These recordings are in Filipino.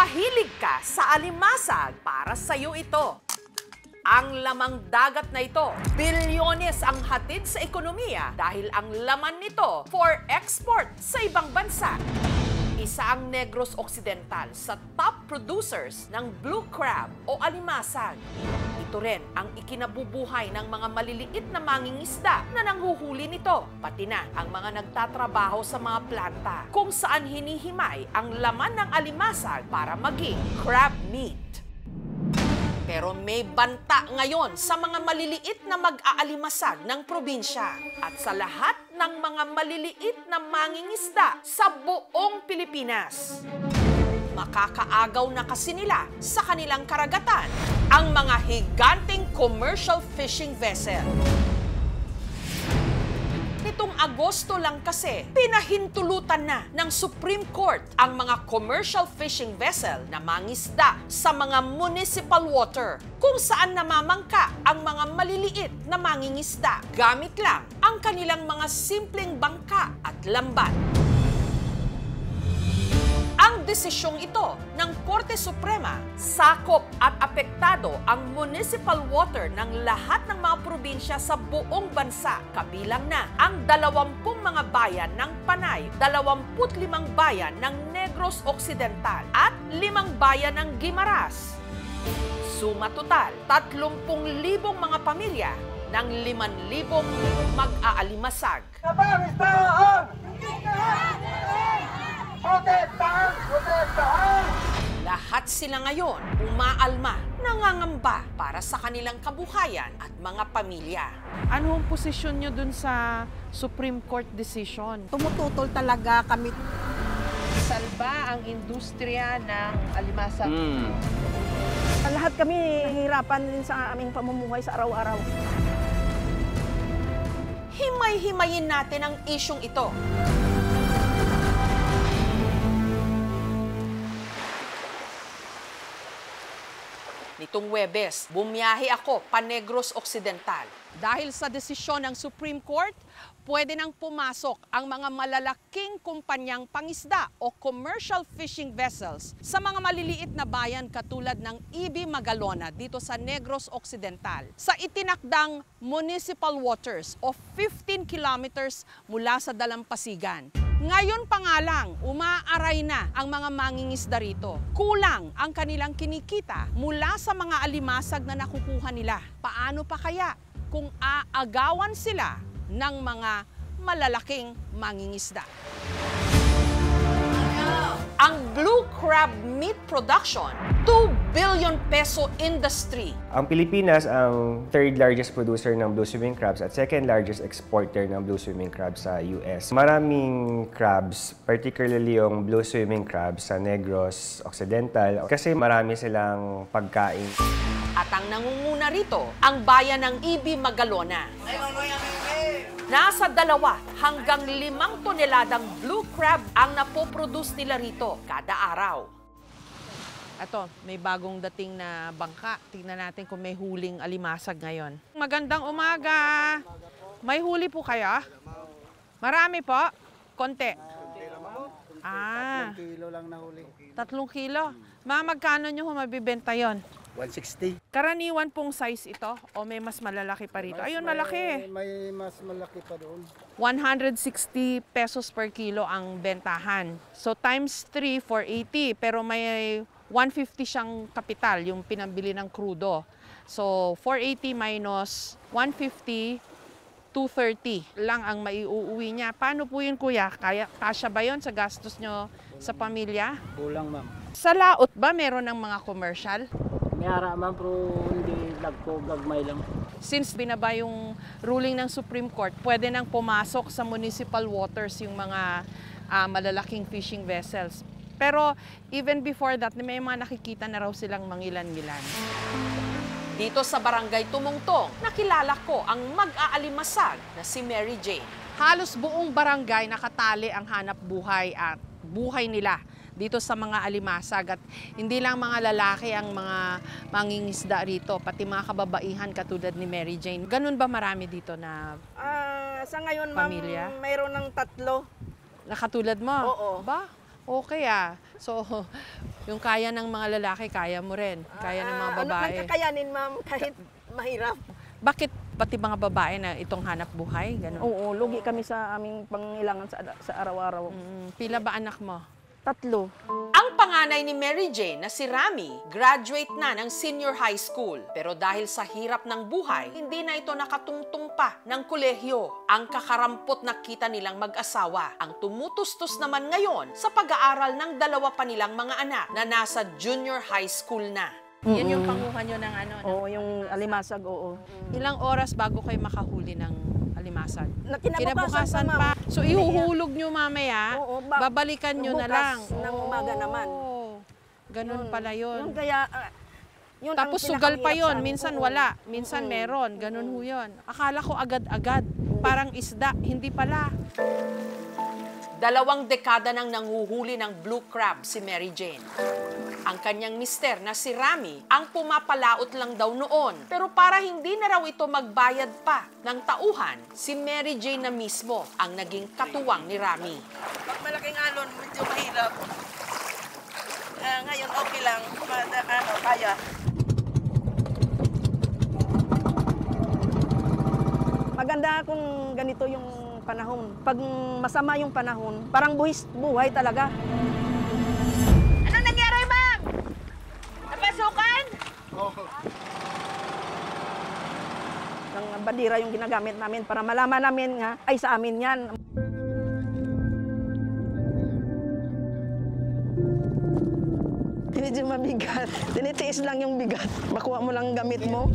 mahilig ka sa alimasag, para sa'yo ito. Ang lamang dagat na ito, bilyones ang hatid sa ekonomiya dahil ang laman nito for export sa ibang bansa. Isa ang Negros Occidental sa top producers ng blue crab o alimasag. Ito rin ang ikinabubuhay ng mga maliliit na mangingisda na nanghuhuli nito, pati na ang mga nagtatrabaho sa mga planta kung saan hinihimay ang laman ng alimasag para maging crab meat. Pero may banta ngayon sa mga maliliit na mag-aalimasag ng probinsya at sa lahat ng mga maliliit na mangingisda sa buong Pilipinas. Makakaagaw na kasi nila sa kanilang karagatan ang mga higanting commercial fishing vessel. Nitong Agosto lang kasi, pinahintulutan na ng Supreme Court ang mga commercial fishing vessel na mangisda sa mga municipal water kung saan namamangka ang mga maliliit na mangingisda gamit lang ang kanilang mga simpleng bangka at lambat. Ang desisyong ito ng Korte Suprema, sakop at apektado ang municipal water ng lahat ng mga probinsya sa buong bansa, kabilang na ang 20 mga bayan ng Panay, 25 bayan ng Negros Occidental at 5 bayan ng Guimaras. Suma total, 30,000 mga pamilya ng 5,000 mag-aalimasag. Lahat sila ngayon umaalma, nangangamba para sa kanilang kabuhayan at mga pamilya. Ano ang posisyon nyo dun sa Supreme Court decision? Tumututol talaga kami. Salba ang industriya ng alimasag. Lahat kami hirapan din sa aming pamumuhay sa araw-araw. Himay-himayin natin ang isyong ito. Nitong Huwebes, bumiyahe ako pa Negros Occidental. Dahil sa desisyon ng Supreme Court, pwede nang pumasok ang mga malalaking kumpanyang pangisda o commercial fishing vessels sa mga maliliit na bayan katulad ng EB Magalona dito sa Negros Occidental sa itinakdang municipal waters o 15 kilometers mula sa Dalampasigan. Ngayon pa nga lang, umaaray na ang mga mangingisda rito. Kulang ang kanilang kinikita mula sa mga alimasag na nakukuha nila. Paano pa kaya kung aagawan sila ng mga malalaking mangingisda? Ang blue crab meat production, 2 billion peso industry. Ang Pilipinas ang third largest producer ng blue swimming crabs at second largest exporter ng blue swimming crabs sa US. Maraming crabs, particularly yung blue swimming crabs sa Negros Occidental kasi marami silang pagkain. At ang nangunguna rito, ang bayan ng EB Magalona. Nasa 2 hanggang 5 toneladang blue crab ang napoproduce nila rito kada araw. Ito, may bagong dating na bangka. Tingnan natin kung may huling alimasag ngayon. Magandang umaga! May huli po kayo? Marami po? Konti. 3 kilo lang nahuli. 3 kilo? Magkano nyo mabibenta yon? 160. Karaniwan pong size ito o may mas malalaki pa rito? Ayun, malaki. May mas malaki pa doon. 160 pesos per kilo ang bentahan. So times 3, 480. Pero may 150 siyang kapital, yung pinambili ng krudo. So 480 minus 150, 230 lang ang maiuuwi niya. Paano po yun, kuya? Kasya ba yun sa gastos nyo sa pamilya? Kulang, ma'am. Sa laot ba meron ng mga commercial? May ara, ma'am, pero hindi lagpo, gagmay lang. Since binaba yung ruling ng Supreme Court, pwede nang pumasok sa municipal waters yung mga malalaking fishing vessels. Pero even before that, may mga nakikita na raw silang mangilan-ngilan. Dito sa Barangay Tumungtong, nakilala ko ang mag-aalimasag na si Mary Jane. Halos buong barangay nakatali ang hanap buhay at buhay nila dito sa mga alimasag at hindi lang mga lalaki ang mga mangingisda rito, pati mga kababaihan katulad ni Mary Jane. Ganun ba marami dito na Sa ngayon, pamilya? ma'am, mayroon ng 3. Nakatulad mo? Oo. Ba? Okay ah. So, yung kaya ng mga lalaki, kaya mo rin. Kaya ng mga Ano babae. nang kakayanin, ma'am, kahit mahirap? Bakit pati mga babae na itong hanap buhay? Ganun. Oo, lugi kami sa aming pangailangan sa araw-araw. Pila ba anak mo? 3. Ang panganay ni Mary Jane na si Rami, graduate na ng senior high school. Pero dahil sa hirap ng buhay, hindi na ito nakatungtong pa ng kolehiyo. Ang kakarampot na kita nilang mag-asawa. Ang tumutustos naman ngayon sa pag-aaral ng dalawa pa nilang mga anak na nasa junior high school na. Yan yung panguhan nyo ng ano? Oo, yung alimasag, oo. Ilang oras bago kayo makahuli ng alimasag? Kinabukasan pa, ma'am. So, ihuhulog nyo mamaya, Oo, babalikan nyo na lang. bukas ng umaga naman. Ganun pala Yun yun. kaya, yun ang Tapos sugal pa pinakamahirap yon, sa amin. minsan Oo. wala, minsan meron, ganun ho yun. Akala ko agad-agad, parang isda, hindi pala. 2 dekada nang nanghuhuli ng blue crab si Mary Jane. Ang kanyang mister na si Rami ang pumapalaot lang daw noon. Pero para hindi na raw ito magbayad pa ng tauhan, si Mary Jane na mismo ang naging katuwang ni Rami. Pag malaking alon, medyo mahirap. Ngayon, okay lang. Kaya. Maganda kung ganito yung panahon. Pag masama yung panahon, parang buhay talaga. Anong nangyari, ma'am? Napasukan? Ng bandira yung ginagamit namin para malaman namin nga, ay sa amin yan. Medyo mabigat. Tinitiis lang yung bigat. Makuha mo lang gamit mo.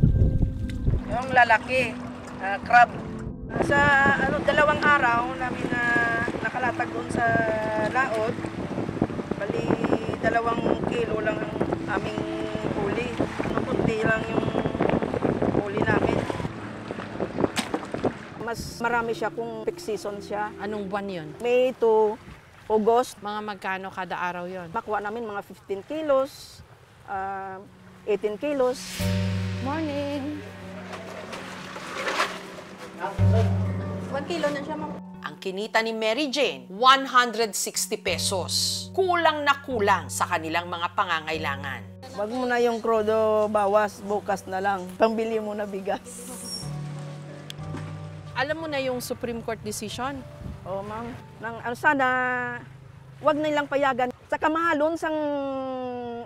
Yung lalaki, crab. Sa 2 araw namin na nakalatag doon sa laot, bali 2 kilo lang ang aming huli. Kunti lang yung huli namin. Mas marami siya kung peak season siya. Anong buwan yun? May to August, Mga magkano kada araw yon? makuha namin mga 15 kilos, 18 kilos. Morning! 1 kilo na siya, ma'am. Ang kinita ni Mary Jane, 160 pesos. Kulang na kulang sa kanilang mga pangangailangan. Wag mo na yung krodo bawas, bukas na lang. Pambili mo na bigas. Alam mo na yung Supreme Court decision? Oh, ma'am. Sana, wag na ilang payagan. Sa kamahalon, sang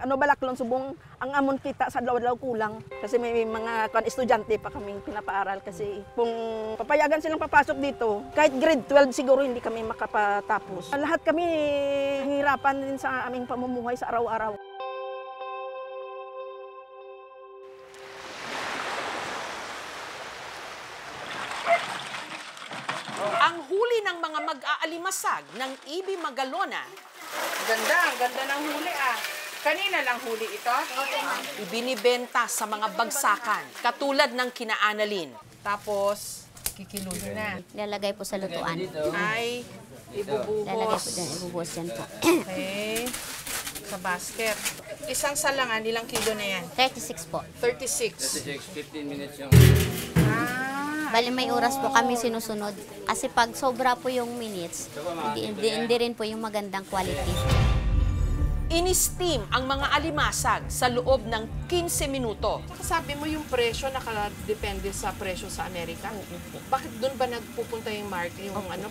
balaklon subong, ang amon kita sa daw kulang. Kasi may mga estudyante pa kaming pinapaaral. Kasi kung papayagan silang papasok dito, kahit grade 12 siguro hindi kami makapatapos. Lahat kami hirapan din sa aming pamumuhay sa araw-araw. Ang huli ng mga mag-aalimasag ng Ibi Magalona, Ang ganda ng huli ah. Kanina lang huli ito? ibinibenta sa mga bagsakan, katulad ng kinaanalin. Tapos, kikiluhin na. Lalagay po sa lutuan. Ay, Lalagay po ibubuhos. dyan, ibubuhos yan po. Okay. Sa basket. Isang salangan, ilang kilo na yan? 36 po. 36. 15 minutes yung... Bali may oras po kami sinusunod. Kasi pag sobra po yung minutes, hindi rin po yung magandang quality. In-steam ang mga alimasag sa loob ng 15 minuto. Sabi mo yung presyo nakadepende sa presyo sa Amerika? Bakit doon ba nagpupunta yung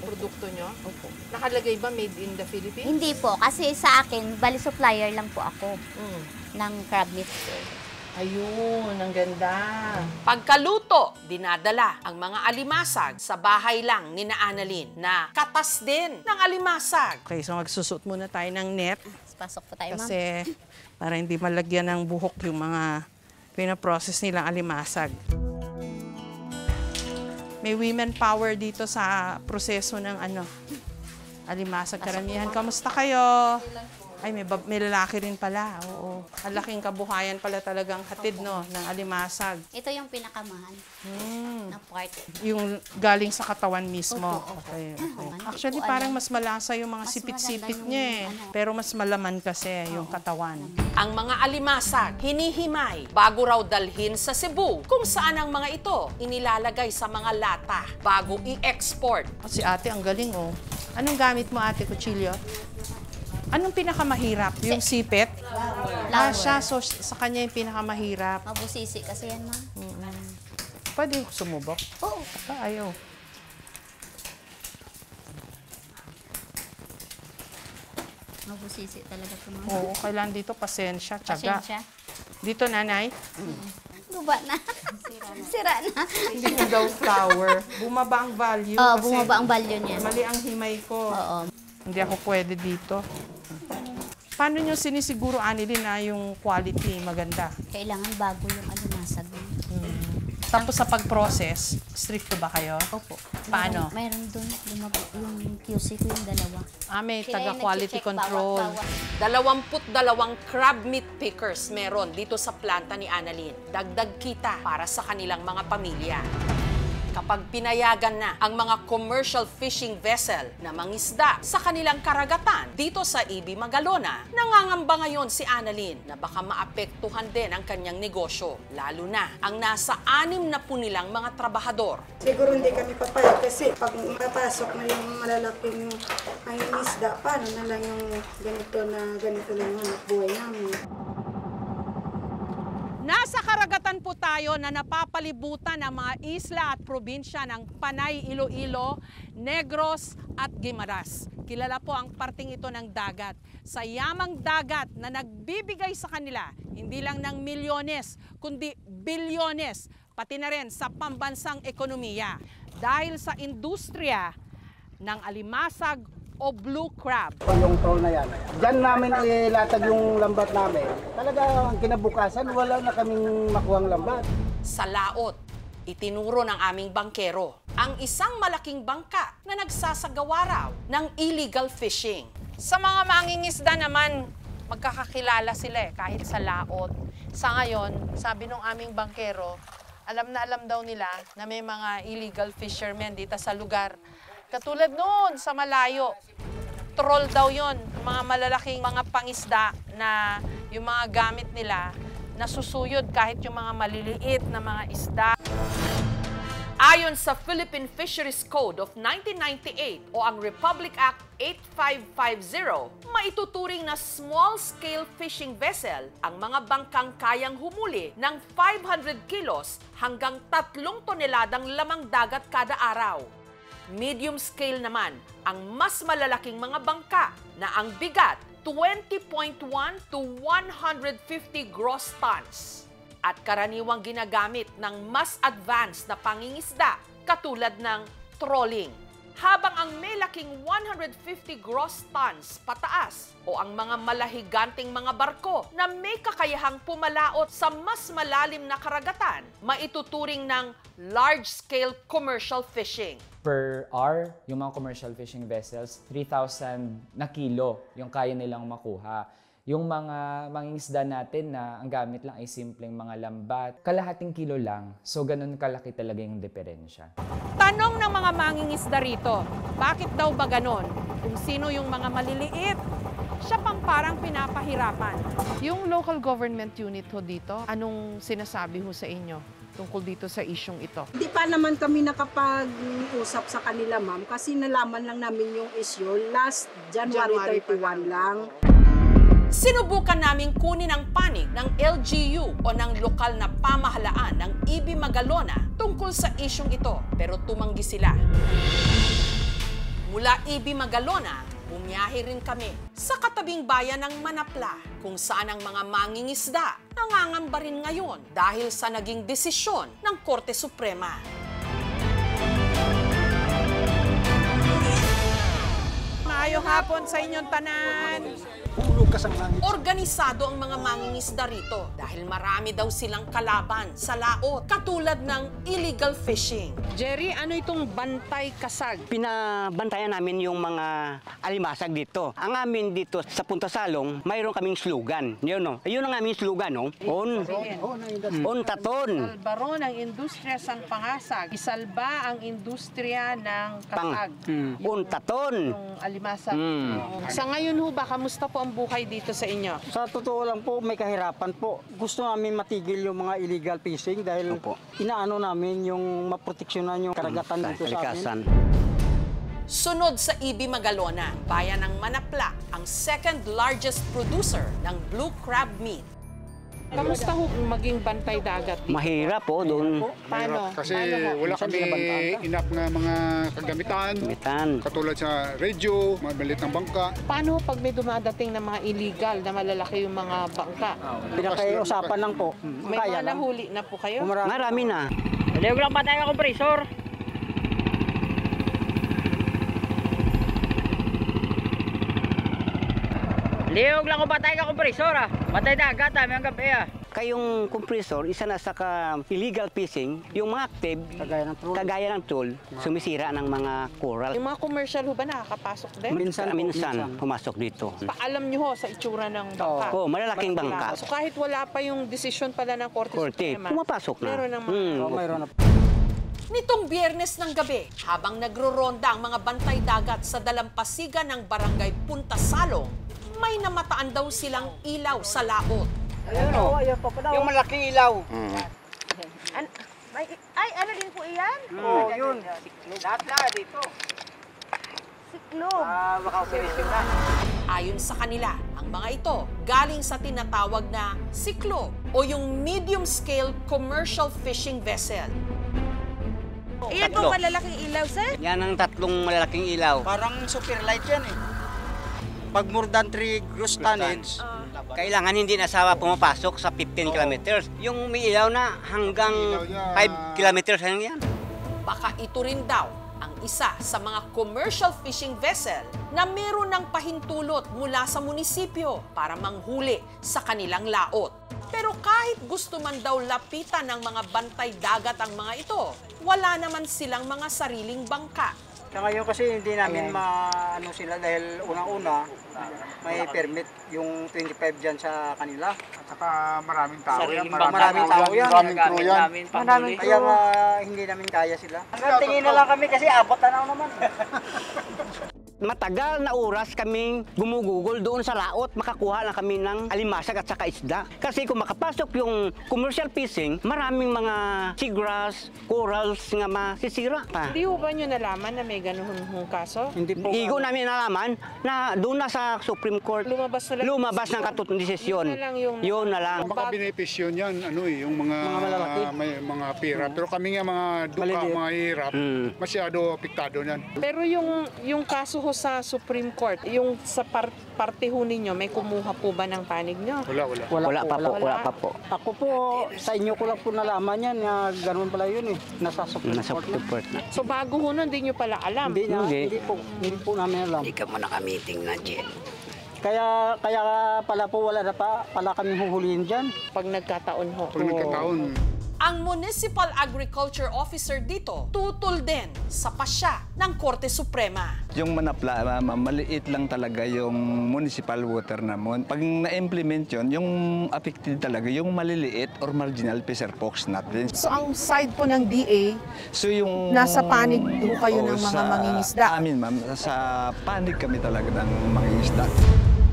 produkto nyo? Opo. Nakalagay ba made in the Philippines? Hindi po, kasi sa akin, bali supplier lang po ako ng crab meat. Ayun, ang ganda. Pagkaluto, dinadala ang mga alimasag sa bahay lang ni Naanalin na katas din ng alimasag. Okay, so magsusot muna tayo ng net Pasok po tayo, ma'am. kasi para hindi malagyan ng buhok yung mga pinaprocess nilang alimasag. May women power dito sa proseso ng alimasag. Karamihan, kamusta kayo? Ay, may lalaki rin pala. Oo. Ang laking kabuhayan pala talagang hatid, no, ng alimasag. Ito yung pinakamahal na part. Yung galing sa katawan mismo. Opo, opo. Okay, okay. Hindi Actually, ko parang alam. mas malasa yung mga Mas sipit-sipit maganda niya eh. yung Pero mas malaman kasi yung katawan. Ang mga alimasag, hinihimay bago raw dalhin sa Cebu, kung saan ang mga ito inilalagay sa mga lata bago i-export. Si ate, ang galing oh. Anong gamit mo ate, kutsilyo? Anong pinakamahirap? Yung sipit? Siya. So, sa kanya yung pinakamahirap. Mabusisi kasi yan, ma'am. Pwede sumubok? Oo. Ayaw. Mabusisi talaga ito, ma'am. Oo, kailangan dito pasensya, tiyaga. Pasensya. Dito, nanay? Guba na. Sira na. Hindi mo daw flour. Bumaba ang value. Oo, kasi bumaba ang value niya. Mali ang himay ko. Oo. Hindi ako pwede dito. Paano nyo sinisiguro, Annalyn, na yung quality maganda? Kailangan bago yung alimasag. Tapos sa pag-process, stricto ba kayo? Opo. Paano? Mayroon doon yung QC ko yung dalawa. May Sila yung taga-quality nag-check control. bawat. 22 crab meat pickers meron dito sa planta ni Annalyn. Dagdag kita para sa kanilang mga pamilya. Kapag pinayagan na ang mga commercial fishing vessel na mangisda sa kanilang karagatan dito sa EB Magalona, nangangamba ngayon si Annalyn na baka maapektuhan din ang kanyang negosyo, lalo na ang nasa 60 nilang mga trabahador. Siguro hindi kami papayag kasi pag mapasok na yung malalaking ang isda, paano na lang yung ganito lang yung buhay namin. Nasa karagatan po tayo na napapalibutan ng mga isla at probinsya ng Panay, Iloilo, Negros at Guimaras. Kilala po ang parting ito ng dagat. Sa yamang dagat na nagbibigay sa kanila, hindi lang ng milyones, kundi bilyones, pati na rin sa pambansang ekonomiya. Dahil sa industriya ng alimasag o blue crab. Yung troll na yan. Diyan namin ilatag yung lambat namin. Talaga kinabukasan, wala na kaming makuhang lambat. Sa laot, itinuro ng aming bangkero ang isang malaking bangka na nagsasagawa raw ng illegal fishing. Sa mga mangingisda naman, magkakakilala sila kahit sa laot. Sa ngayon, sabi ng aming bangkero, alam na alam daw nila na may mga illegal fishermen dito sa lugar. Katulad noon sa malayo, troll daw yon, mga malalaking mga pangisda na yung mga gamit nila nasusuyod kahit yung mga maliliit na mga isda. Ayon sa Philippine Fisheries Code of 1998 o ang Republic Act 8550, maituturing na small-scale fishing vessel ang mga bangkang kayang humuli ng 500 kilos hanggang 3 toneladang lamang dagat kada araw. Medium scale naman ang mas malalaking mga bangka na ang bigat 20.1 to 150 gross tons at karaniwang ginagamit ng mas advanced na pangingisda katulad ng trolling. Habang ang may laking 150 gross tons pataas o ang mga malahiganting mga barko na may kakayahang pumalaot sa mas malalim na karagatan, maituturing ng large-scale commercial fishing. Per hour, yung mga commercial fishing vessels, 3,000 na kilo yung kaya nilang makuha. Yung mga mangingisda natin na ang gamit lang ay simpleng mga lambat, kalahating kilo lang. So, ganun kalaki talaga yung diferensya. Tanong ng mga mangingisda rito, bakit daw ba ganon? Kung sino yung mga maliliit, siya pang parang pinapahirapan. Yung local government unit ho dito, anong sinasabi ho sa inyo tungkol dito sa isyong ito? Hindi pa naman kami nakapag-usap sa kanila, ma'am, kasi nalaman lang namin yung issue last January 31 lang. Sinubukan naming kunin ang panig ng LGU o ng lokal na pamahalaan ng EB Magalona tungkol sa isyong ito, pero tumanggi sila. Mula EB Magalona, bumiyahe rin kami sa katabing bayan ng Manapla, kung saan ang mga mangingisda nangangamba rin ngayon dahil sa naging desisyon ng Korte Suprema. Maayong hapon sa inyong tanan. Organisado ang mga mangingisda rito dahil marami daw silang kalaban sa laot, katulad ng illegal fishing. Jerry, ano itong bantay kasag? Pinabantayan namin yung mga alimasag dito. Ang amin dito sa Punta Salong, mayroon kaming slogan. Yun, no? Yun ang aming slogan, no? On taton. Salbaron ang industriya sang pangasag. Isalba ang industriya ng kasag. On taton. Yung alimasag. Sa ngayon ho ba, kamusta po ang buhay dito sa inyo? Sa totoo lang po, may kahirapan po. Gusto namin matigil yung mga illegal fishing dahil inaano namin yung maproteksyonan yung karagatan dito sa amin. Sunod sa EB Magalona, bayan ng Manapla, ang second largest producer ng blue crab meat. Kamusta ho maging bantay dagat dito? Mahirap po doon. Paano? Kasi wala kami enough na mga kagamitan. Katulad sa radio, maliit ng bangka. Paano pag may dumadating na mga illegal na malalaki yung mga bangka? Pinakaiusapan lang po. May mga nahuli na po kayo? Marami na. Liwag lang pa tayo kompresor. Liwag lang ko pa tayo kompresor ah. Batay dagat ah, may gabi ah. Kayong compressor, isa na sa illegal fishing, yung mga active, kagaya ng troll, sumisira ng mga coral. Yung mga commercial ho ba nakakapasok din? Minsan pumasok dito. Paalam nyo ho sa itsura ng bangka? Oo, malalaking bangka. So kahit wala pa yung desisyon pala ng Korte Suprema, pumapasok na. meron ng mga... Mayroon na. Nitong Biyernes ng gabi, habang nagro-ronda ang mga bantay dagat sa dalampasigan ng barangay Punta Salong, may namataan daw silang ilaw sa laot. Ayun o, yung malaking ilaw. Ay, ano din po iyan? Oo, yun. Lahat na dito. Siklog. Maka-operation na. Ayon sa kanila, ang mga ito galing sa tinatawag na siklo o yung medium-scale commercial fishing vessel. Iyan po malalaking ilaw, sir? Yan ang tatlong malalaking ilaw. Parang super light yan eh. Pag more than 3 gross tonnage, Kailangan hindi na asawa pumapasok sa 15 kilometers. Yung may ilaw na hanggang 5 kilometers lang yan. Baka ito rin daw ang isa sa mga commercial fishing vessel na meron ng pahintulot mula sa munisipyo para manghuli sa kanilang laot. Pero kahit gusto man daw lapitan ng mga bantay dagat ang mga ito, wala naman silang mga sariling bangka. sa ngayon kasi hindi namin maano sila dahil unang-una may permit yung 25 dyan sa kanila. At saka maraming tao yan. Maraming tao yan. Maraming crew yan. Kaya hindi namin kaya sila. Hanggang tingin na lang kami kasi abot na naman. Matagal na oras kaming gumugugol doon sa laot, makakuha lang kami ng alimasag at saka isda. Kasi kung makapasok yung commercial fishing, maraming mga seagrass, corals nga masisira pa. Hindi ho ba nyo nalaman na may ganun kaso? Hindi po. Igo namin nalaman na doon na sa Supreme Court, lumabas ng katutong desisyon. Yun na lang. Baka benepisyo niyan, yung mga may mga pira. Pero kami nga mga duka, mga hirap, masyado apektado niyan. Pero yung kaso ho sa Supreme Court, yung sa parte ho ninyo, may kumuha po ba ng panig nyo? Wala pa po. Ako po, sa inyo ko lang po nalaman yan, na ganun pala yun nasa Supreme Court na. So bago ho nun, hindi nyo pala alam? Hindi po namin alam. Hindi ka mo naka-meeting na, Jen. Kaya pala po wala na pala kami huhulihin dyan. Pag nagkataon ho. Pag nagkataon. Ang Municipal Agriculture Officer dito, tutol din sa pasya ng Korte Suprema. Yung Manapla, maliit lang talaga yung municipal water naman. Pag na-implement yun, yung affected talaga yung maliliit or marginal fisher folks natin. So ang side po ng DA, so yung nasa panig po kayo ng mga mangingisda? Amin ma'am, sa panig kami talaga ng mangingisda.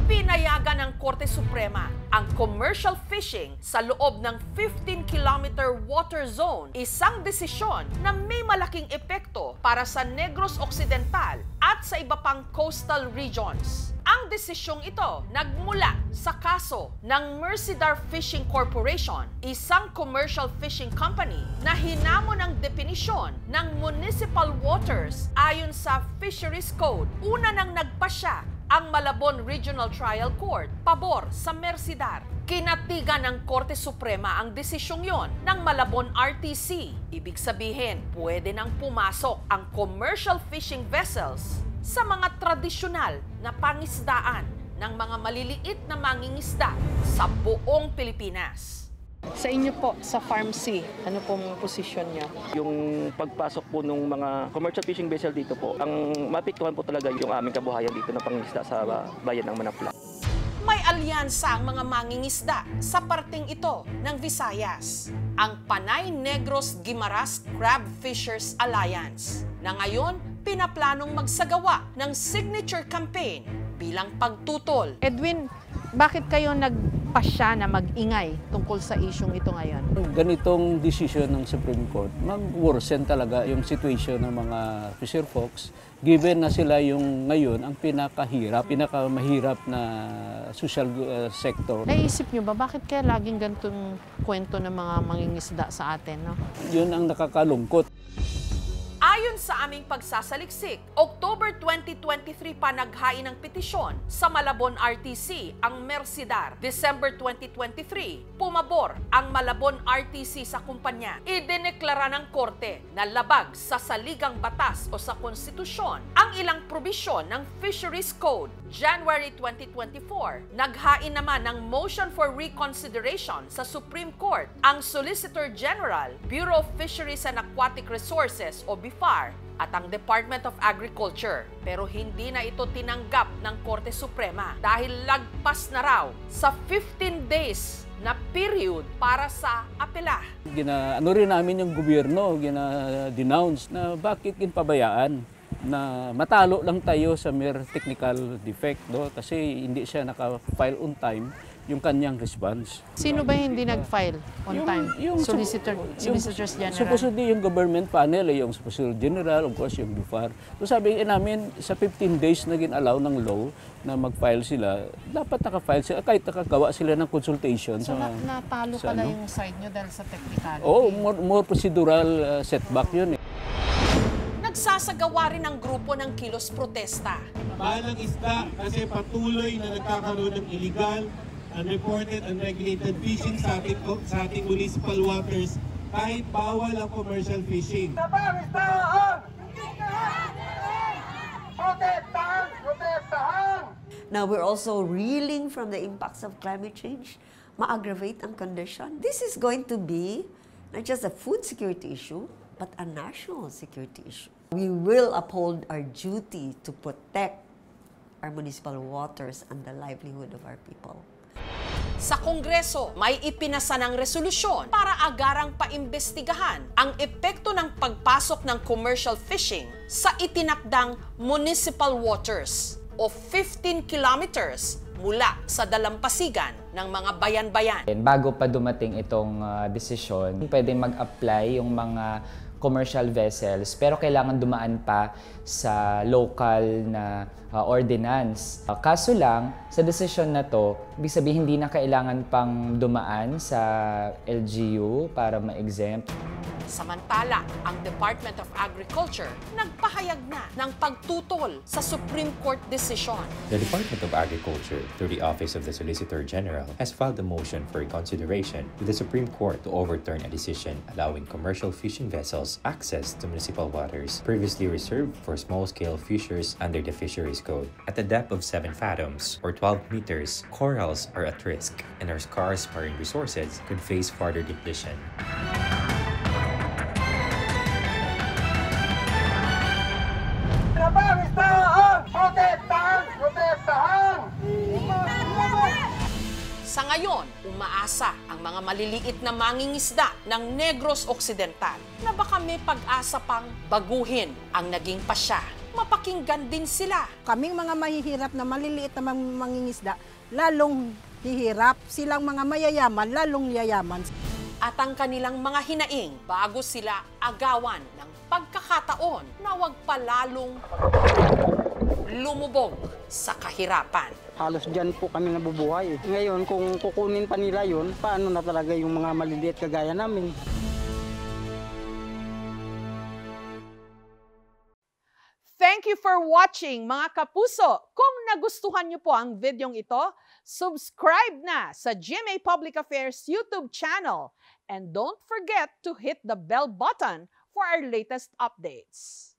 Pinayagan ng Korte Suprema ang commercial fishing sa loob ng 15-kilometer water zone, isang desisyon na may malaking epekto para sa Negros Occidental at sa iba pang coastal regions. Ang desisyong ito nagmula sa kaso ng Mercedar Fishing Corporation, isang commercial fishing company na hinamon ang definisyon ng municipal waters ayon sa Fisheries Code. Una nang nagpasya ang Malabon Regional Trial Court pabor sa Mercedar. Kinatigan ng Korte Suprema ang desisyong yon ng Malabon RTC. Ibig sabihin, pwede nang pumasok ang commercial fishing vessels sa mga tradisyonal na pangisdaan ng mga maliliit na mangingisda sa buong Pilipinas. Sa inyo po, sa Farm C, ano pong posisyon niyo? Yung pagpasok po ng mga commercial fishing vessel dito po, ang mapiktuhan po talaga yung aming kabuhayan dito na pangingisda sa bayan ng Manapla. May alyansa ang mga mangingisda sa parting ito ng Visayas, ang Panay Negros Guimaras Crab Fishers Alliance, na ngayon pinaplanong magsagawa ng signature campaign bilang pagtutol. Edwin, bakit kayo nagpasya na mag-ingay tungkol sa isyong ito ngayon? Ganitong decision ng Supreme Court, mag-worsen talaga yung situation ng mga fisher folks given na sila yung ngayon ang pinakamahirap na social sector. Naisip nyo ba, bakit kaya laging ganitong kwento ng mga mangingisda sa atin? No? Yun ang nakakalungkot. Ayon sa aming pagsasaliksik, October 2023 pa naghain ng petisyon sa Malabon RTC ang Mercidar. December 2023, pumabor ang Malabon RTC sa kumpanya. Idineklara ng korte na labag sa saligang batas o sa konstitusyon ang ilang probisyon ng Fisheries Code. January 2024, naghain naman ng motion for reconsideration sa Supreme Court ang Solicitor General, Bureau of Fisheries and Aquatic Resources o BIFAR at ang Department of Agriculture. Pero hindi na ito tinanggap ng Korte Suprema dahil lagpas na raw sa 15 days na period para sa apela. Ano rin namin yung gobyerno, denounce na bakit pabayaan na matalo lang tayo sa mere technical defect, no? Kasi hindi siya naka-file on time yung kanyang response. Sino ba hindi nag-file on time? Solicitors General? Supposedly yung government panel, yung Solicitor General, of course yung BIFAR. So sabi namin, sa 15 days na ginalaw ng law na mag-file sila, dapat naka-file sila, kahit nakagawa sila ng consultation. So natalo pala yung side nyo dahil sa technicality? Oo, more procedural setback yun. Nagsasagawa rin ang grupo ng kilos protesta. Balang isda kasi patuloy na nagkakaroon ng illegal, unreported, unregulated fishing sa ating municipal waters kahit bawal ang commercial fishing. Now we're also reeling from the impacts of climate change, ma-aggravate ang condition. This is going to be not just a food security issue, but a national security issue. We will uphold our duty to protect our municipal waters and the livelihood of our people. Sa Kongreso, may ipinasa ng resolusyon para agarang paimbestigahan ang epekto ng pagpasok ng commercial fishing sa itinakdang municipal waters o 15 kilometers mula sa dalampasigan ng mga bayan-bayan. Bago pa dumating itong desisyon, pwede mag-apply yung mga commercial vessels pero kailangan dumaan pa sa local na ordinance. Kaso lang, sa desisyon na to, ibig sabihin hindi na kailangan pang dumaan sa LGU para ma-exempt. Samantala, ang Department of Agriculture nagpahayag na ng pagtutol sa Supreme Court decision. The Department of Agriculture, through the Office of the Solicitor General, has filed a motion for consideration with the Supreme Court to overturn a decision allowing commercial fishing vessels access to municipal waters previously reserved for small-scale fishers under the Fisheries Code. At a depth of 7 fathoms, or 12 meters, corals are at risk, and our scarce marine resources could face further depletion. Sa ngayon, umaasa ang mga maliliit na mangingisda ng Negros Occidental na baka may pag-asa pang baguhin ang naging pasya. Mapakinggan din sila. Kaming mga mahihirap na maliliit na mangingisda, lalong hihirap. Silang mga mayayaman, lalong yayaman. At ang kanilang mga hinaing bago sila agawan ng pagkakataon na wag palalong lumubog sa kahirapan. Halos dyan po kami nabubuhay. Ngayon, kung kukunin pa nila yun, paano na talaga yung mga maliliit kagaya namin? Thank you for watching, mga kapuso. Kung nagustuhan niyo po ang videong ito, subscribe na sa GMA Public Affairs YouTube channel. And don't forget to hit the bell button for our latest updates.